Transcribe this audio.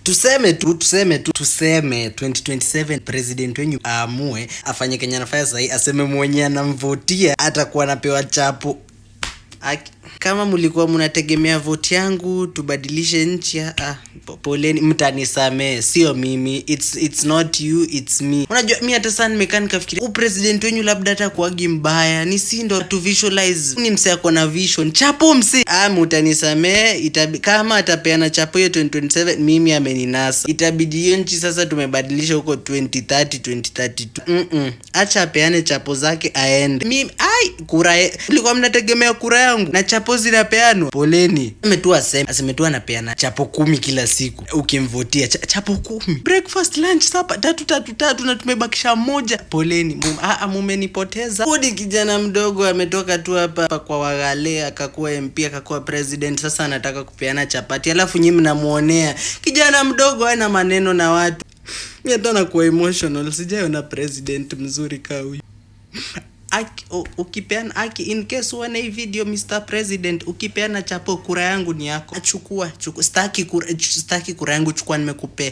tuseme 2027 president wenyu aamue afanye Kenya nafaya sahi, aseme mwenye anamvotia atakuwa anapewa chapo. Kama mlikuwa mnategemea vote yangu tubadilishe nchi, poleni, mtanisamee, sio mimi. It's not you, it's me. Unajua mimi hata sana nimekaa nikafikiria president wenyu labda atakuagi mbaya, ni si ndo to visualize ni mse ako na vision. Chapo mse, mtanisamee, kama atapeana chapo hiyo 2027 mimi ameninasa. Itabidi hiyo nchi sasa tumebadilisha huko 2032. Acha apeane chapo zake aende. Mimi kura mlikuwa mnategemea kura yangu na chapo zinapeanwa, poleni. Ametua anapeana chapo 10 kila siku ukimvotia, chapo 10 breakfast lunch supper 3 na tumebakisha moja, poleni. Mumenipoteza. Hodi kijana mdogo ametoka tu hapa kwa Wagale akakuwa MP akakuwa president, sasa anataka kupeana chapati, alafu nyinyi mnamuonea. Kijana mdogo hana maneno na watu. Mimi hata nakuwa emotional, sijaona president mzuri kama huyu. Ukipeana in case uone hii video Mr. President, ukipeana chapo kura yangu ni yako. Chukua. Sitaki kura yangu, chukua, nimekupea.